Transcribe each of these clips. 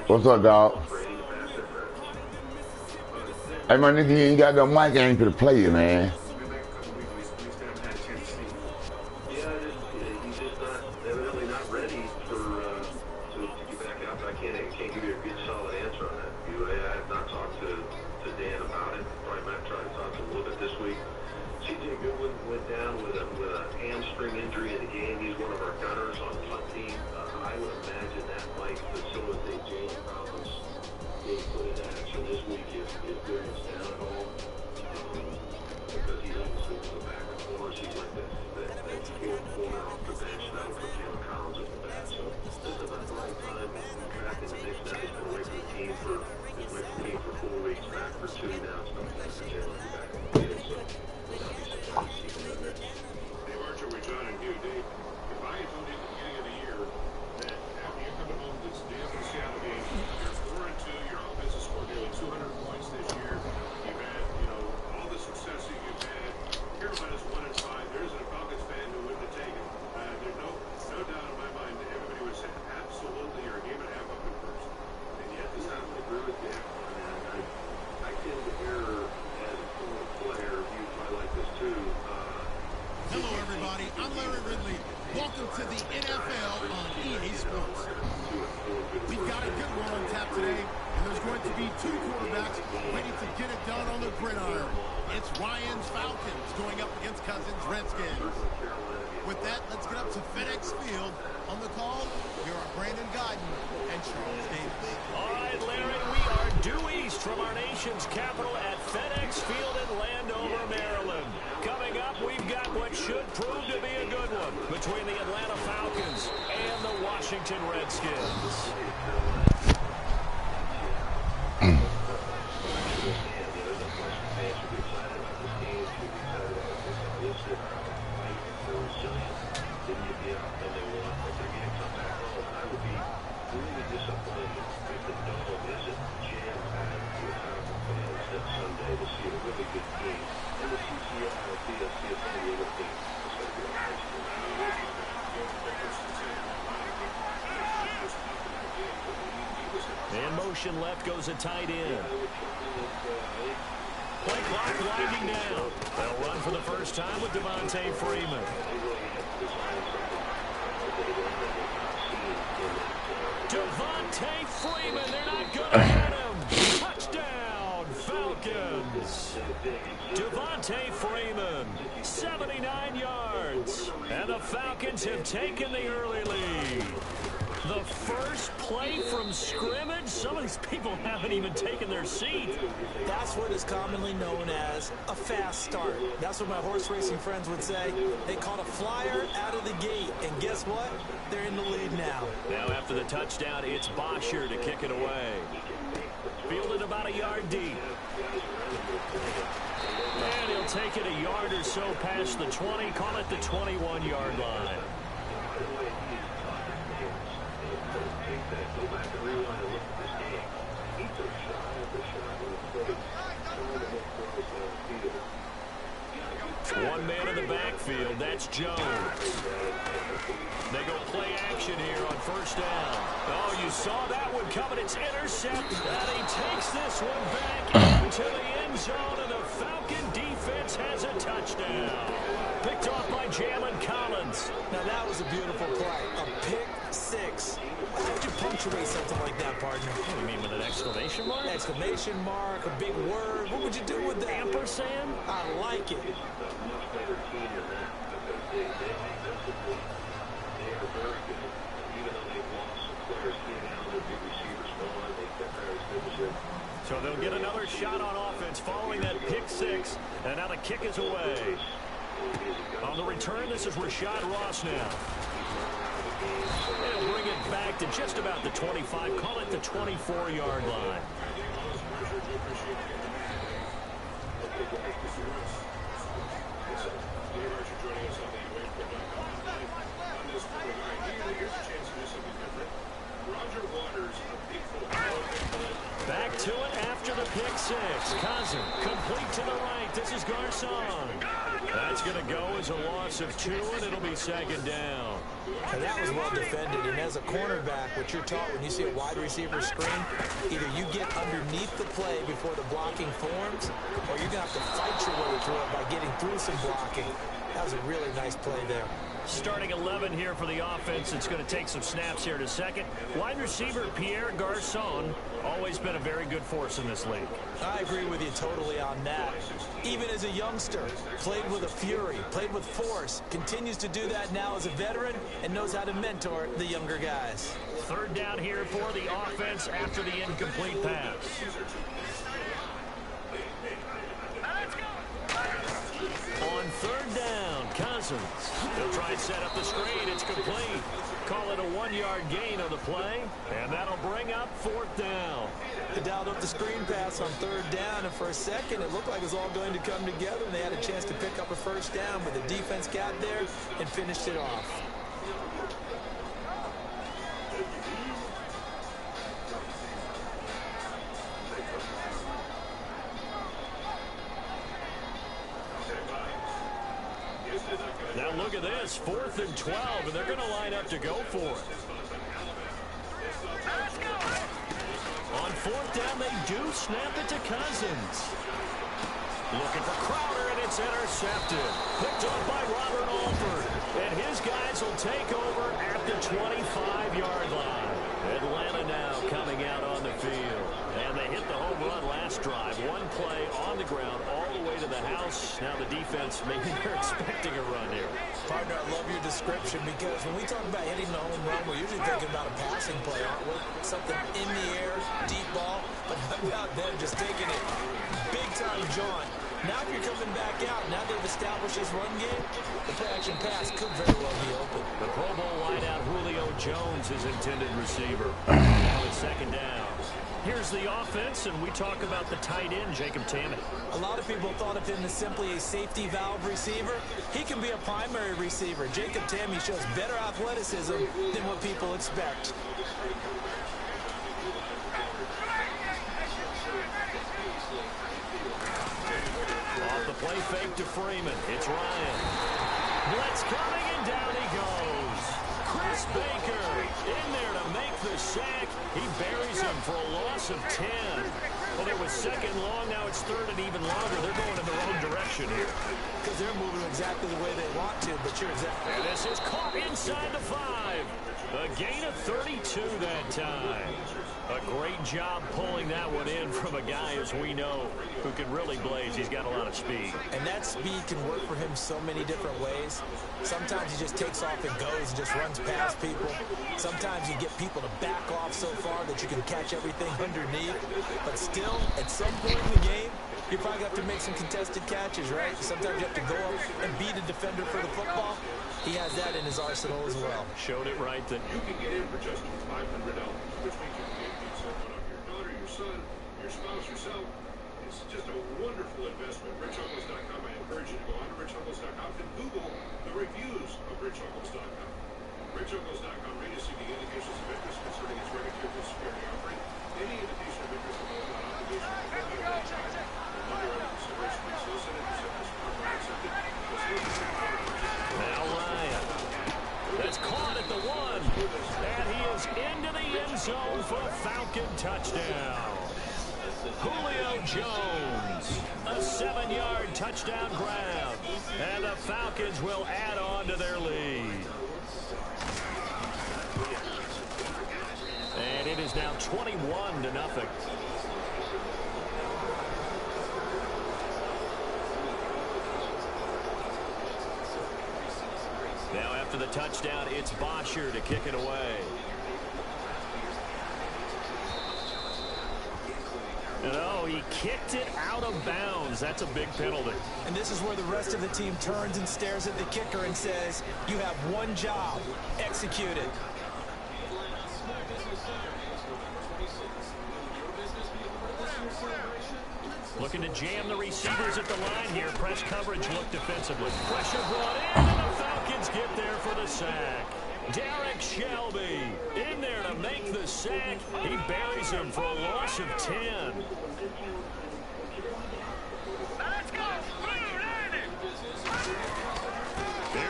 What's up, dog? Hey, my nigga, you ain't got no mic. I ain't gonna play you, man. Left goes a tight end. Play clock winding down. They'll run for the first time with Devontae Freeman. Devontae Freeman, they're not going to get him. Touchdown, Falcons. Devontae Freeman, 79 yards. And the Falcons have taken the early lead. The first play from scrimmage? Some of these people haven't even taken their seat. That's what is commonly known as a fast start. That's what my horse racing friends would say. They caught a flyer out of the gate. And guess what? They're in the lead now. Now after the touchdown, it's Bosher to kick it away. Fielded about a yard deep. And he'll take it a yard or so past the 20. Call it the 21-yard line. One man in the backfield, that's Jones. They go play action here on first down. Oh, you saw that one coming. It's intercept. And he takes this one back into the end zone, and the Falcon defense has a touchdown. Picked off by Jalen Collins. Now, that was a beautiful play. A pick six. How would you punctuate something like that, partner? What do you mean, with an exclamation mark? Exclamation mark, a big word. What would you do with that? Ampersand? I like it. So they'll get another shot on offense following that pick six, and now the kick is away. On the return, this is Rashad Ross now. They'll bring it back to just about the 25, call it the 24-yard line. Back to it after the pick six. Cousin complete to the right. This is Garcon. That's It's going to go as a loss of 2, and it'll be second down. And that was well defended. And as a cornerback, what you're taught when you see a wide receiver screen, either you get underneath the play before the blocking forms, or you're going to have to fight your way through it by getting through some blocking. That was a really nice play there. Starting 11 here for the offense. It's going to take some snaps here in a second. Wide receiver Pierre Garçon, always been a very good force in this league. I agree with you totally on that. Even as a youngster, played with a fury, played with force, continues to do that now as a veteran, and knows how to mentor the younger guys. Third down here for the offense after the incomplete pass. On third down, Cousins. He'll try and set up the screen. It's complete. Call it a 1-yard gain on the play, and that'll bring up 4th down. They dialed up the screen pass on third down, and for a second, it looked like it was all going to come together, and they had a chance to pick up a first down, but the defense got there and finished it off. Now look at this, 4th and 12, and they're going to line up to go for it. On 4th down, they do snap it to Cousins. Looking for Crowder, and it's intercepted. Picked off by Robert Alford, and his guys will take over at the 25-yard line. Atlanta now coming out on the field, and they hit the home run last drive. One play on the ground all the way to the house. Now the defense, maybe they're expecting a run here. Partner, I love your description, because when we talk about hitting the home run, we're usually thinking about a passing play, aren't we? Something in the air, deep ball, but how about them just taking it big-time jaunt. Now if you're coming back out, now they've established this run game, the play-action pass could very well be open. The Pro Bowl wideout Julio Jones is intended receiver. Now it's second down. Here's the offense, and we talk about the tight end, Jacob Tammany. A lot of people thought of him as simply a safety valve receiver. He can be a primary receiver. Jacob Tammany shows better athleticism than what people expect. Off the play fake to Freeman. It's Ryan. Blitz coming, and down he goes. Chris Baker in there to make the sack. He buries him for a loss of 10. Well, it was second long. Now it's third and even longer. They're going in the wrong direction here. Because they're moving exactly the way they want to, but you're exactly. And this is caught inside the 5. A gain of 32 that time. A great job pulling that one in from a guy, as we know, who can really blaze. He's got a lot of speed. And that speed can work for him so many different ways. Sometimes he just takes off and goes and just runs past people. Sometimes you get people to back off so far that you can catch everything underneath. But still, at some point in the game, you probably have to make some contested catches, right? Sometimes you have to go up and beat a defender for the football. He has that in his arsenal as well. Showed it right that you can get in for just $500, which means you can get someone of your daughter, your son, your spouse, yourself. It's just a wonderful investment. RichUncles.com. I encourage you to go on to RichUncles.com and Google the reviews of RichUncles.com. RichUncles.com rate is seeking indications of interest concerning its regulatory security offering. Any indication of interest will not obligation. now Ryan. That's caught at the 1. And he is into the end zone for a Falcon touchdown. Julio Jones, a 7-yard touchdown grab. And the Falcons will add on to their lead. And it is now 21-0. Now after the touchdown, it's Bosher to kick it away. No, he kicked it out of bounds. That's a big penalty. And this is where the rest of the team turns and stares at the kicker and says, you have one job, execute it. Looking to jam the receivers at the line here. Press coverage look defensively. Pressure brought in, and the Falcons get there for the sack. Derek Shelby in there to make the sack. He buries him for a loss of 10. Let's go.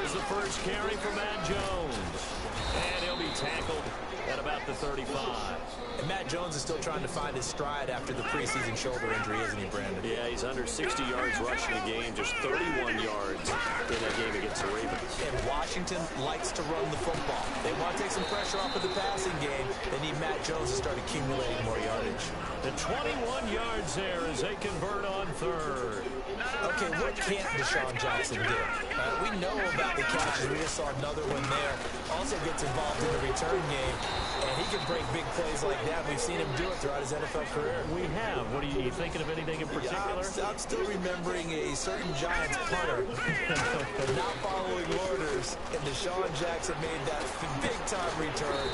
Here's the first carry for Matt Jones. And he'll be tackled at about the 35. And Matt Jones is still trying to find his stride after the preseason shoulder injury, isn't he, Brandon? Yeah, he's under 60 yards rushing a game, just 31 yards in that game against the Ravens. And Washington likes to run the football. They want to take some pressure off of the passing game. They need Matt Jones to start accumulating more yardage. The 21 yards there as they convert on third. Okay, what can't Deshaun Jackson do? We know about the catches. We just saw another one there. Also gets involved in the return game, and he can break big plays like that. We've seen him do it throughout his NFL career. We have. What are you thinking of anything in particular? I'm still remembering a certain Giants punter not following orders, and Deshaun Jackson made that big-time return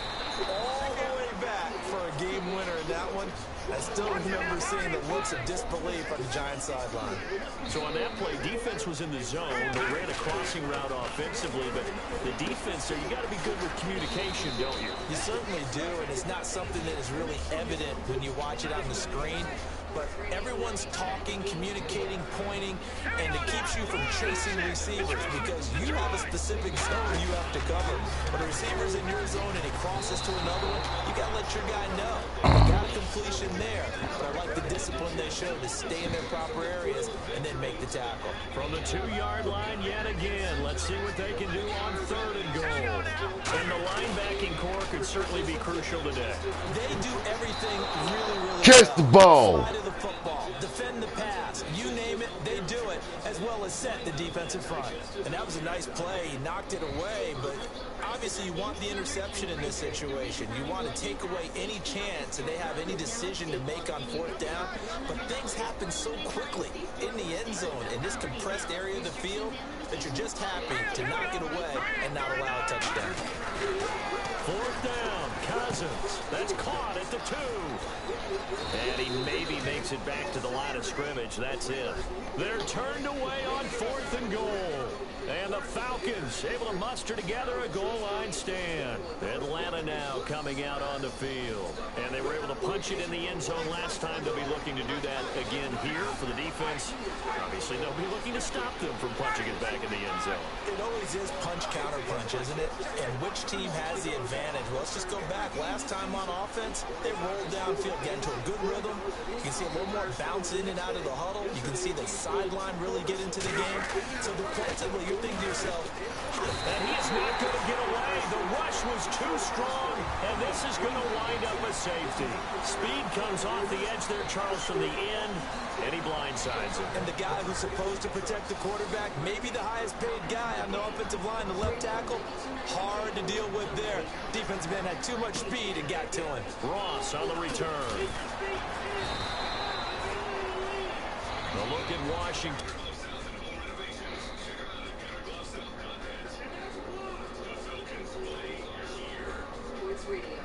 all the way back for a game winner in that one. I still remember seeing the looks of disbelief on the Giants sideline. So on that play, defense was in the zone. They ran a crossing route offensively, but the defense there, you got to be good with communication, don't you? You certainly do, and it's not something that is really evident when you watch it on the screen. But everyone's talking, communicating, pointing, and it keeps you from chasing receivers because you have a specific zone you have to cover. When a receiver's in your zone and he crosses to another one, you got to let your guy know. You got a completion there, but I like the discipline they show to stay in their proper areas and then make the tackle. From the 2-yard line yet again. Let's see what they can do on third and goal. And the linebacking core could certainly be crucial today. They do everything really, really Catch well. the ball. Side of the football, defend the pass, you name it, they do it, as well as set the defensive front. And that was a nice play. He knocked it away, but obviously you want the interception in this situation. You want to take away any chance that they have any decision to make on fourth down, but things happen so quickly in the end zone in this compressed area of the field that you're just happy to knock it away and not allow a touchdown. Fourth down, Cousins. That's caught at the 2. And he maybe makes it back to the line of scrimmage. That's it. They're turned away on fourth and goal. And the Falcons able to muster together a goal line stand. Atlanta now coming out on the field. And they were able to punch it in the end zone last time. They'll be looking to do that again here for the defense. Obviously, they'll be looking to stop them from punching it back in the end zone. It always is punch-counter-punch, isn't it? And which team has the advantage? Well, let's just go back. Last time on offense, they rolled downfield, get into a good rhythm. You can see a little more bounce in and out of the huddle. You can see the sideline really get into the game. So defensively, you're thinking to yourself, and he is not going to get away. The rush was too strong, and this is going to wind up a safety. Speed comes off the edge there, Charles, from the end, and he blindsides him. And the guy who's supposed to protect the quarterback, maybe the highest paid guy on the offensive line, the left tackle, hard to deal with there. Defensive end had too much speed and got to him. Ross on the return. The look at Washington. Radio.